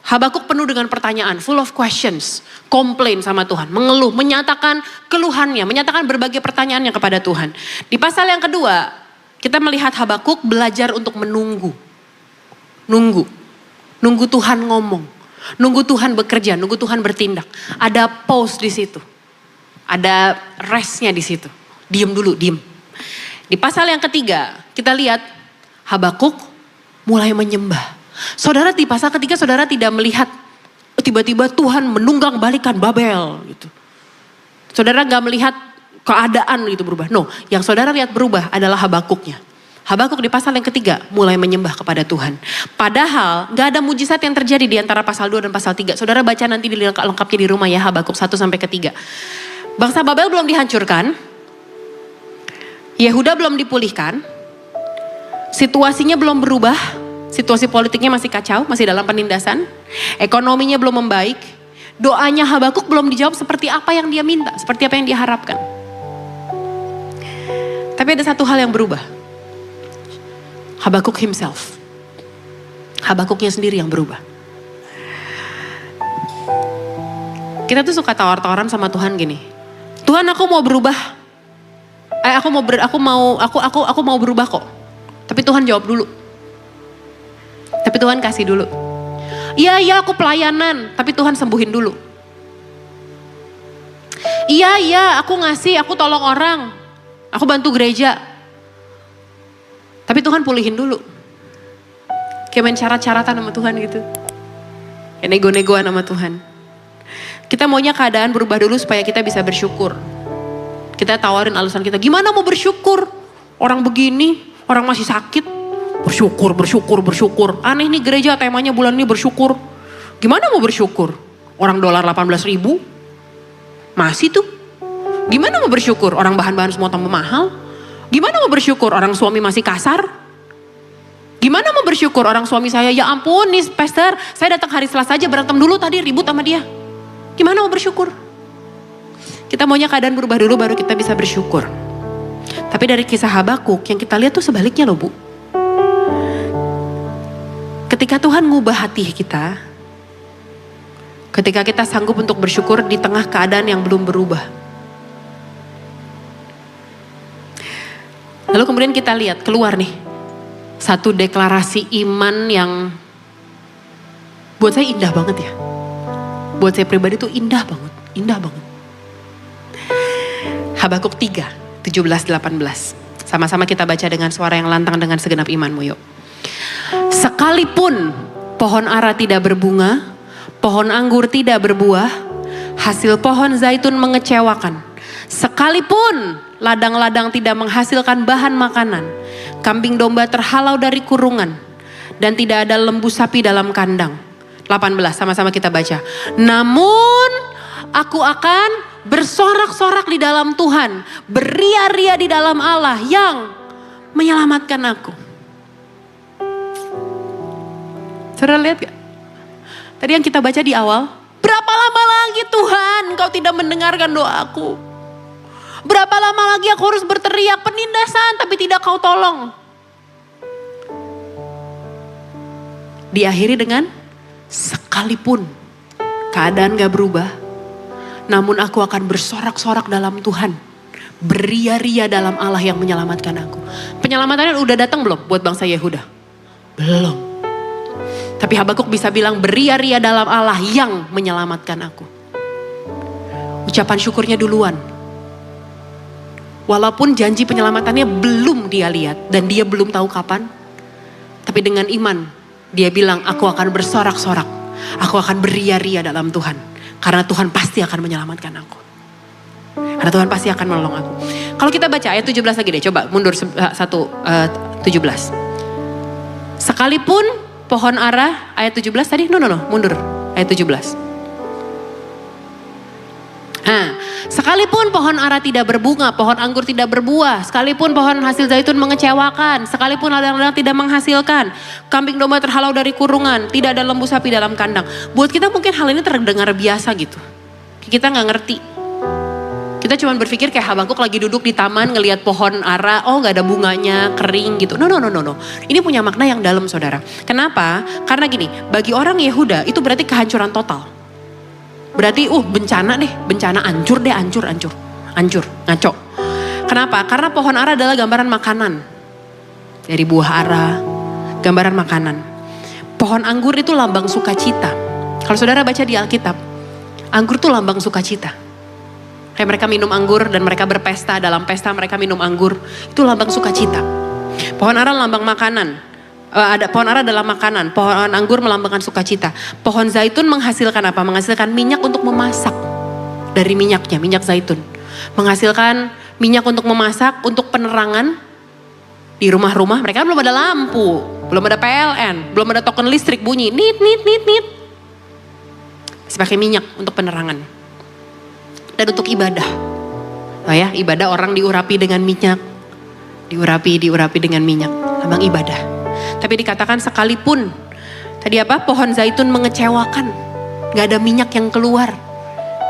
Habakuk penuh dengan pertanyaan, full of questions, komplain sama Tuhan, mengeluh, menyatakan keluhannya, menyatakan berbagai pertanyaannya kepada Tuhan. Di pasal yang kedua, kita melihat Habakuk belajar untuk menunggu. Nunggu Tuhan ngomong, nunggu Tuhan bekerja, nunggu Tuhan bertindak. Ada pause di situ, ada restnya di situ. Diem dulu, diem. Di pasal yang ketiga, kita lihat Habakuk mulai menyembah. Saudara di pasal ketiga saudara tidak melihat tiba-tiba Tuhan menunggang balikan Babel gitu. Saudara gak melihat keadaan itu berubah. No, yang saudara lihat berubah adalah Habakuknya. Habakuk di pasal yang ketiga mulai menyembah kepada Tuhan. Padahal gak ada mujizat yang terjadi di antara pasal 2 dan pasal 3. Saudara baca nanti lengkapnya di rumah ya, Habakuk 1 sampai ke 3. Bangsa Babel belum dihancurkan. Yehuda belum dipulihkan. Situasinya belum berubah. Situasi politiknya masih kacau, masih dalam penindasan. Ekonominya belum membaik. Doanya Habakuk belum dijawab seperti apa yang dia minta, seperti apa yang dia harapkan. Tapi ada satu hal yang berubah. Habakuk himself. Habakuknya sendiri yang berubah. Kita tuh suka tawar-tawaran sama Tuhan gini. Tuhan, aku mau berubah. Aku mau berubah kok. Tapi Tuhan jawab dulu. Tapi Tuhan kasih dulu. Iya aku pelayanan, tapi Tuhan sembuhin dulu. Iya aku ngasih, aku tolong orang. Aku bantu gereja. Tapi Tuhan pulihin dulu. Kayak main syarat-syaratan sama Tuhan gitu. Kayak nego-negoan sama Tuhan. Kita maunya keadaan berubah dulu supaya kita bisa bersyukur. Kita tawarin alasan kita, gimana mau bersyukur? Orang begini, orang masih sakit. Bersyukur. Aneh nih gereja temanya bulan ini bersyukur. Gimana mau bersyukur? Orang dolar 18.000 masih tuh. Gimana mau bersyukur? Orang bahan-bahan semua tambah mahal. Gimana mau bersyukur? Orang suami masih kasar. Gimana mau bersyukur? Orang suami saya, ya ampun nih pastor, saya datang hari Selasa aja berantem dulu tadi ribut sama dia. Gimana mau bersyukur? Kita maunya keadaan berubah dulu baru kita bisa bersyukur. Tapi dari kisah Habakuk yang kita lihat tuh sebaliknya loh Bu. Ketika Tuhan ngubah hati kita, ketika kita sanggup untuk bersyukur di tengah keadaan yang belum berubah. Lalu kemudian kita lihat keluar nih, satu deklarasi iman yang buat saya indah banget ya. Buat saya pribadi tuh indah banget. Habakuk 3, 17-18. Sama-sama kita baca dengan suara yang lantang dengan segenap imanmu yuk. Sekalipun pohon ara tidak berbunga, pohon anggur tidak berbuah, hasil pohon zaitun mengecewakan. Sekalipun ladang-ladang tidak menghasilkan bahan makanan, kambing domba terhalau dari kurungan, dan tidak ada lembu sapi dalam kandang. 18, sama-sama kita baca. Namun aku akan bersorak-sorak di dalam Tuhan, beria-ria di dalam Allah yang menyelamatkan aku. Saudara lihat gak? Tadi yang kita baca di awal, berapa lama lagi Tuhan Engkau tidak mendengarkan doaku? Berapa lama lagi aku harus berteriak penindasan tapi tidak Kau tolong? Diakhiri dengan sekalipun keadaan gak berubah, namun aku akan bersorak-sorak dalam Tuhan, beria-ria dalam Allah yang menyelamatkan aku. Penyelamatannya udah datang belum buat bangsa Yehuda? Belum. Tapi Habakuk bisa bilang beria-ria dalam Allah yang menyelamatkan aku. Ucapan syukurnya duluan. Walaupun janji penyelamatannya belum dia lihat dan dia belum tahu kapan. Tapi dengan iman dia bilang, aku akan bersorak-sorak. Aku akan beria-ria dalam Tuhan. Karena Tuhan pasti akan menyelamatkan aku. Karena Tuhan pasti akan menolong aku. Kalau kita baca ayat 17 lagi deh. Coba mundur 17. Sekalipun pohon ara, ayat 17 tadi. No, mundur. Ayat 17. Nah, sekalipun pohon ara tidak berbunga, pohon anggur tidak berbuah, sekalipun pohon hasil zaitun mengecewakan, sekalipun ladang-ladang tidak menghasilkan, kambing domba terhalau dari kurungan, tidak ada lembu sapi dalam kandang. Buat kita mungkin hal ini terdengar biasa gitu. Kita gak ngerti. Kita cuma berpikir kayak Habakuk lagi duduk di taman ngelihat pohon ara, oh gak ada bunganya, kering gitu. No. Ini punya makna yang dalam saudara. Kenapa? Karena gini, bagi orang Yehuda itu berarti kehancuran total. Berarti bencana deh, bencana hancur, ngaco. Kenapa? Karena pohon ara adalah gambaran makanan. Dari buah ara, gambaran makanan. Pohon anggur itu lambang sukacita. Kalau saudara baca di Alkitab, anggur itu lambang sukacita. Kayak mereka minum anggur dan mereka berpesta, dalam pesta mereka minum anggur, itu lambang sukacita. Pohon ara lambang makanan. Pohon ara adalah makanan, pohon anggur melambangkan sukacita. Pohon zaitun menghasilkan apa? Menghasilkan minyak untuk memasak. Dari minyaknya, minyak zaitun. Menghasilkan minyak untuk memasak, untuk penerangan. Di rumah-rumah mereka belum ada lampu, belum ada PLN, belum ada token listrik bunyi. Nit. Masih pakai minyak untuk penerangan. Dan untuk ibadah. Oh ya, ibadah orang diurapi dengan minyak. Diurapi dengan minyak. Lambang ibadah. Tapi dikatakan sekalipun tadi apa? Pohon zaitun mengecewakan. Gak ada minyak yang keluar.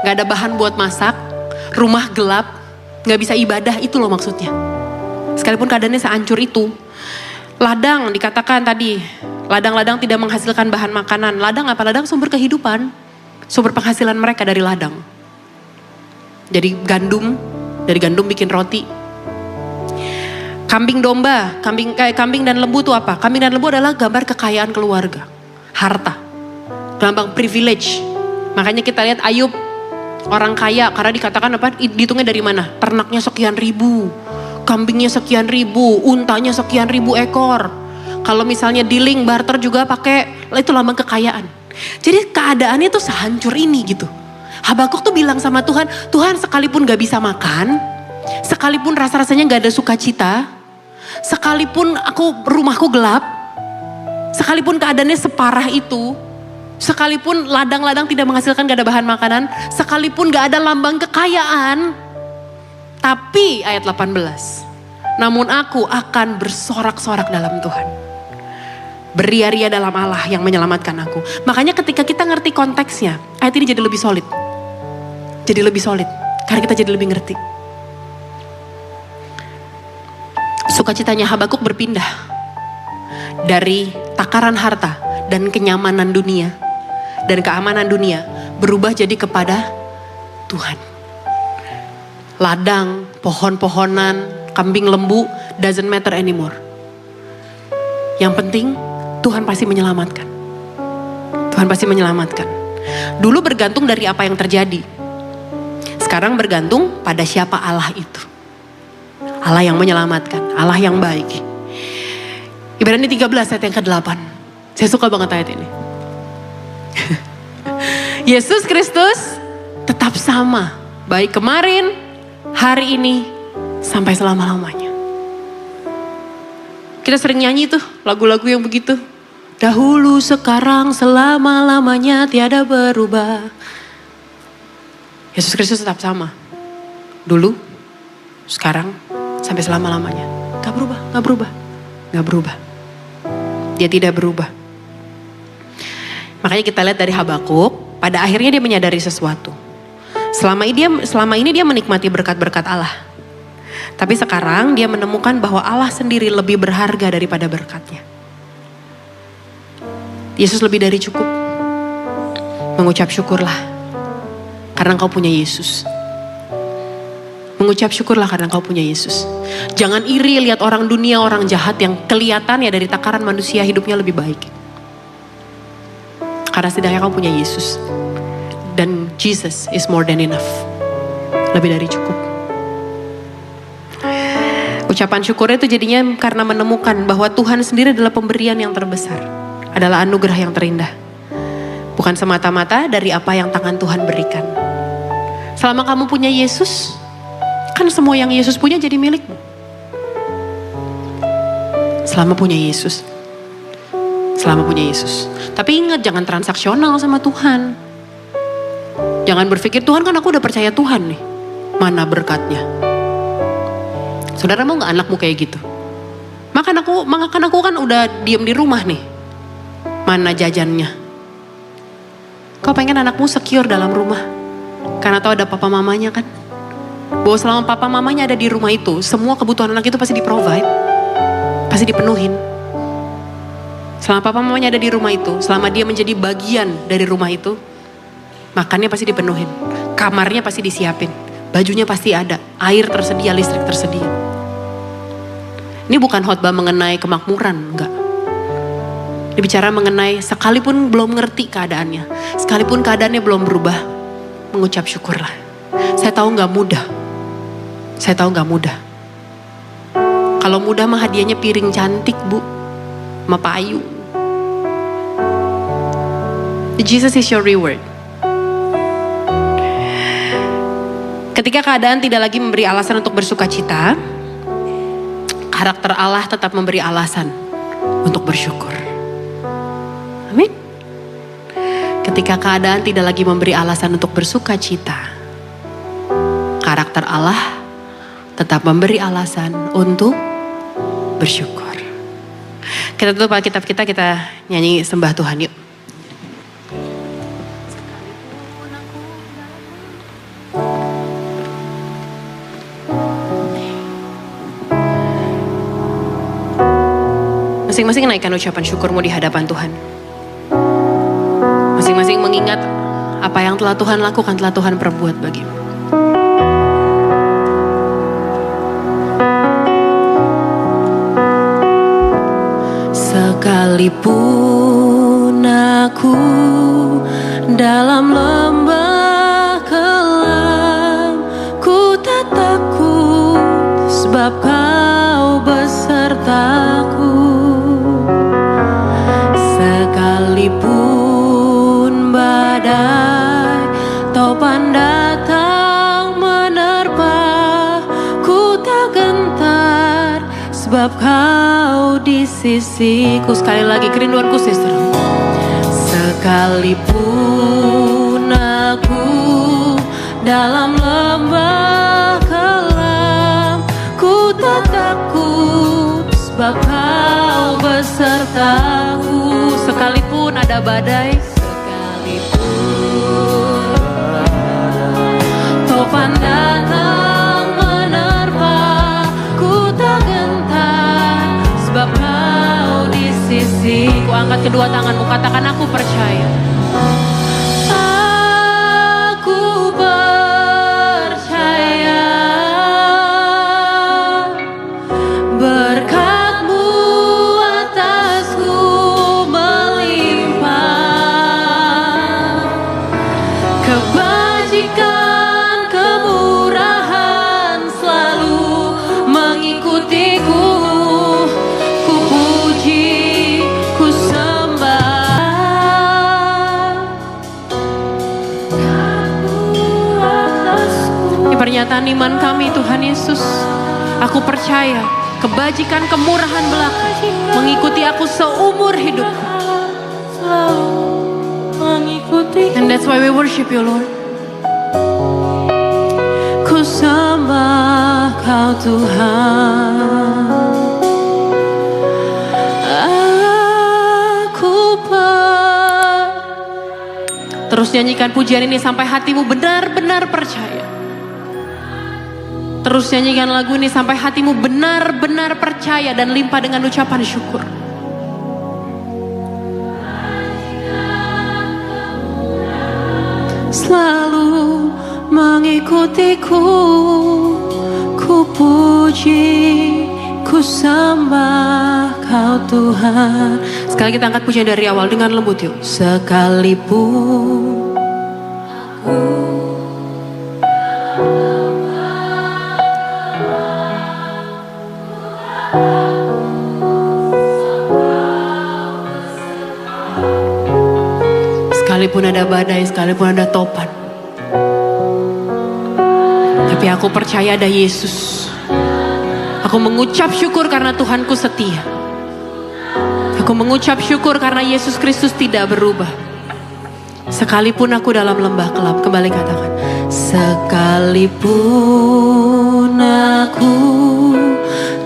Gak ada bahan buat masak. Rumah gelap. Gak bisa ibadah, itu loh maksudnya. Sekalipun keadaannya sehancur itu. Ladang dikatakan tadi. Ladang-ladang tidak menghasilkan bahan makanan. Ladang apa? Ladang sumber kehidupan. Sumber penghasilan mereka dari ladang. Jadi gandum. Dari gandum bikin roti. Kambing domba, kambing dan lembu itu apa? Kambing dan lembu adalah gambar kekayaan keluarga. Harta. Lambang privilege. Makanya kita lihat Ayub, orang kaya, karena dikatakan apa? Dihitungnya dari mana? Ternaknya sekian ribu, kambingnya sekian ribu, untanya sekian ribu ekor. Kalau misalnya dealing, barter juga pakai, itu lambang kekayaan. Jadi keadaannya tuh sehancur ini gitu. Habakuk tuh bilang sama Tuhan, Tuhan sekalipun gak bisa makan, sekalipun rasa-rasanya gak ada sukacita, sekalipun rumahku gelap, sekalipun keadaannya separah itu, sekalipun ladang-ladang tidak menghasilkan gak ada bahan makanan, sekalipun gak ada lambang kekayaan, tapi ayat 18, namun aku akan bersorak-sorak dalam Tuhan. Beria-ria dalam Allah yang menyelamatkan aku. Makanya ketika kita ngerti konteksnya, ayat ini jadi lebih solid. Jadi lebih solid, karena kita jadi lebih ngerti. Sukacitanya Habakuk berpindah dari takaran harta dan kenyamanan dunia dan keamanan dunia berubah jadi kepada Tuhan. Ladang, pohon-pohonan, kambing lembu doesn't matter anymore. Yang penting Tuhan pasti menyelamatkan. Tuhan pasti menyelamatkan. Dulu bergantung dari apa yang terjadi. Sekarang bergantung pada siapa Allah itu. Allah yang menyelamatkan, Allah yang baik. Ibrani 13 ayat yang ke-8. Saya suka banget ayat ini. Yesus Kristus tetap sama. Baik kemarin, hari ini, sampai selama-lamanya. Kita sering nyanyi tuh lagu-lagu yang begitu. Dahulu, sekarang, selama-lamanya tiada berubah. Yesus Kristus tetap sama. Dulu, sekarang, sampai selama-lamanya. Gak berubah. Dia tidak berubah. Makanya kita lihat dari Habakuk, pada akhirnya dia menyadari sesuatu. Selama ini dia menikmati berkat-berkat Allah. Tapi sekarang dia menemukan bahwa Allah sendiri lebih berharga daripada berkatnya. Yesus lebih dari cukup. Mengucap syukurlah karena engkau punya Yesus. Mengucap syukurlah karena engkau punya Yesus. Jangan iri lihat orang dunia, orang jahat yang kelihatannya dari takaran manusia hidupnya lebih baik. Karena setidaknya kau punya Yesus. Dan Jesus is more than enough. Lebih dari cukup. Ucapan syukurnya itu jadinya karena menemukan bahwa Tuhan sendiri adalah pemberian yang terbesar. Adalah anugerah yang terindah. Bukan semata-mata dari apa yang tangan Tuhan berikan. Selama kamu punya Yesus, kan semua yang Yesus punya jadi milikmu. Selama punya Yesus. Selama punya Yesus. Tapi ingat, jangan transaksional sama Tuhan. Jangan berpikir, Tuhan kan aku udah percaya Tuhan nih. Mana berkatnya? Saudara mau gak anakmu kayak gitu? Makan aku kan udah diem di rumah nih. Mana jajannya? Kau pengen anakmu secure dalam rumah. Karena tahu ada papa mamanya kan? Bahwa selama papa mamanya ada di rumah itu, semua kebutuhan anak itu pasti di-provide. Pasti dipenuhin. Selama papa mamanya ada di rumah itu, selama dia menjadi bagian dari rumah itu, makannya pasti dipenuhin, kamarnya pasti disiapin, bajunya pasti ada, air tersedia, listrik tersedia. Ini bukan khotbah mengenai kemakmuran, enggak. Ini bicara mengenai sekalipun belum ngerti keadaannya, sekalipun keadaannya belum berubah, mengucap syukurlah. Saya tahu gak mudah, saya tahu gak mudah. Kalau mudah mah hadiahnya piring cantik bu, sama payu. Jesus is your reward. Ketika keadaan tidak lagi memberi alasan untuk bersuka cita, karakter Allah tetap memberi alasan untuk bersyukur. Amin. Ketika keadaan tidak lagi memberi alasan untuk bersuka cita, karakter Allah tetap memberi alasan untuk bersyukur. Kita tutup Alkitab kita nyanyi sembah Tuhan yuk. Masing-masing naikkan ucapan syukurmu di hadapan Tuhan. Masing-masing mengingat apa yang telah Tuhan lakukan, telah Tuhan perbuat bagimu. Sekalipun aku dalam lembah kelam, ku tak takut sebab kau besertaku. Sekalipun badai topan datang menerpa, ku tak gentar sebab kau di sisiku. Sekali lagi kerinduanku sister. Sekalipun aku dalam lembah kelam, ku tak takut sebab kau besertaku. Sekalipun ada badai, sekalipun topan datang menerpa, ku tak gentar sebab kau di sisiku. Angkat kedua tanganmu, katakan aku percaya. Aku percaya berkat-Mu atasku melimpah, kebajikan, kemurahan selalu mengikutiku. Ku puji, ku sembah. Ini pernyataan iman kami Tuhan Yesus. Aku percaya kebajikan, kemurahan belaka mengikuti aku seumur hidup. And that's why we worship you, Lord. Ku sembah kau Tuhan. Aku percaya Terus nyanyikan pujian ini sampai hatimu benar-benar percaya. Terus nyanyikan lagu ini sampai hatimu benar-benar percaya dan limpah dengan ucapan syukur. Selalu mengikutiku, ku puji, ku sembah Kau Tuhan. Sekali kita angkat pujian dari awal dengan lembut yuk. Sekalipun sekalipun ada badai, sekalipun ada topan, tapi aku percaya ada Yesus. Aku mengucap syukur karena Tuhanku setia. Aku mengucap syukur karena Yesus Kristus tidak berubah. Sekalipun aku dalam lembah gelap, kembali katakan. Sekalipun aku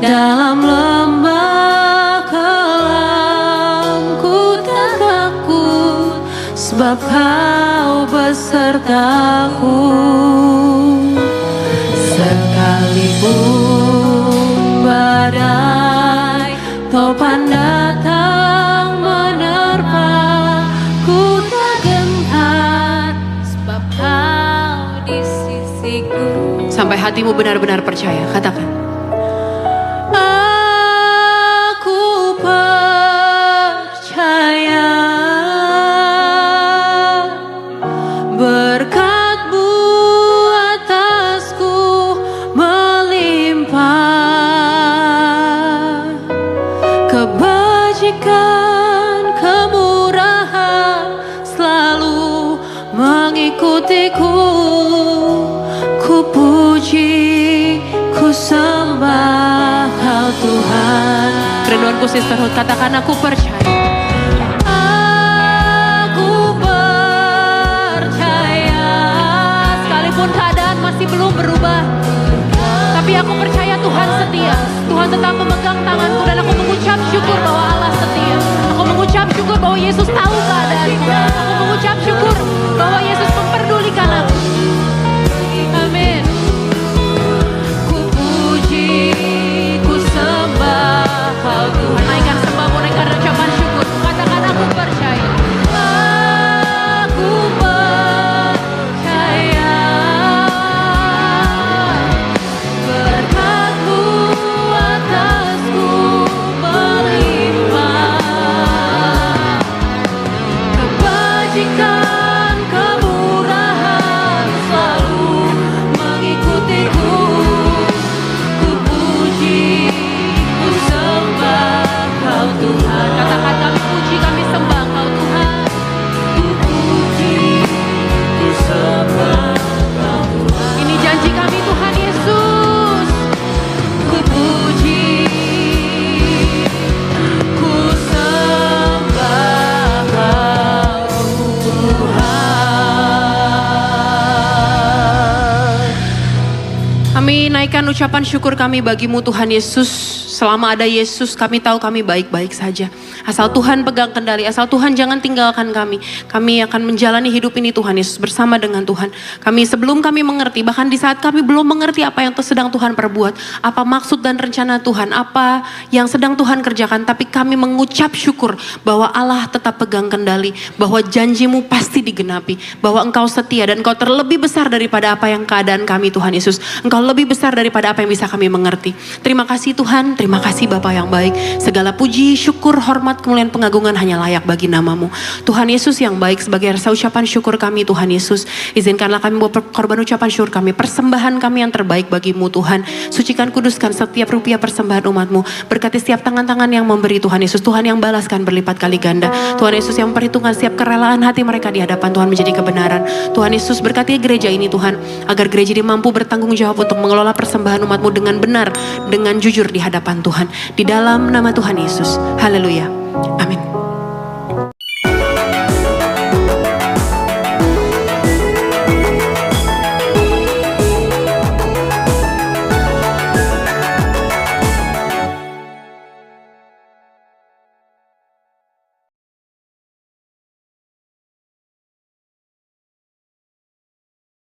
dalam lembah gelap, ku tak takut, sebab Kau besertaku. Sekalipun badai topan datang menerpa, ku tak gentar, sebab Kau di sisiku. Sampai hatimu benar-benar percaya, katakan. Aku percaya berkat-Mu atasku melimpah, kebajikan, kemurahan selalu mengikutiku. Ku puji, ku sembah Kau Tuhan. Kerinduanku sisterhood, katakan aku percaya. Aku percaya, sekalipun keadaan masih belum berubah, tapi aku percaya Tuhan setia. Tuhan tetap memegang tanganku dan aku mengucap syukur bahwa Allah setia. Aku mengucap syukur bahwa Yesus tahu keadaanku. Aku mengucap syukur bahwa Yesus memperdulikan aku. Amin. Ku puji, ku sembah Kau Tuhan. Naikkan sembahmu, naikkan ucapan syukur. Katakan aku percaya. Aku percaya berkat-Mu atasku melimpah, kebajikan, kemurahan selalu mengikutiku. Ku puji, ku sembah Kau Tuhan. Katakan kami puji, kami sembah Kau Tuhan. Ku puji, ku sembah Kau Tuhan. Ini janji kami Tuhan Yesus. Ku puji, ku sembah Kau Tuhan. Kami naikkan ucapan syukur kami bagi-Mu Tuhan Yesus. Selama ada Yesus, kami tahu kami baik-baik saja. Asal Tuhan pegang kendali, asal Tuhan jangan tinggalkan kami. Kami akan menjalani hidup ini Tuhan Yesus bersama dengan Tuhan. Kami sebelum kami mengerti, bahkan di saat kami belum mengerti apa yang sedang Tuhan perbuat, apa maksud dan rencana Tuhan, apa yang sedang Tuhan kerjakan, tapi kami mengucap syukur bahwa Allah tetap pegang kendali, bahwa janji-Mu pasti digenapi, bahwa Engkau setia dan Engkau terlebih besar daripada apa yang keadaan kami Tuhan Yesus. Engkau lebih besar daripada apa yang bisa kami mengerti. Terima kasih Tuhan, terima kasih Bapa yang baik. Segala puji, syukur, hormat, kemuliaan, pengagungan hanya layak bagi nama-Mu. Tuhan Yesus yang baik, sebagai rasa ucapan syukur kami Tuhan Yesus, izinkanlah kami membawa korban ucapan syukur kami, persembahan kami yang terbaik bagi-Mu Tuhan. Sucikan, kuduskan setiap rupiah persembahan umat-Mu. Berkati setiap tangan-tangan yang memberi Tuhan Yesus. Tuhan yang balaskan berlipat kali ganda. Tuhan Yesus yang memperhitungkan setiap kerelaan hati mereka di hadapan Tuhan menjadi kebenaran. Tuhan Yesus berkati gereja ini Tuhan, agar gereja ini mampu bertanggung jawab untuk mengelola persembahan umat-Mu dengan benar, dengan jujur di hadapan Tuhan. Di dalam nama Tuhan Yesus. Haleluya. Amin.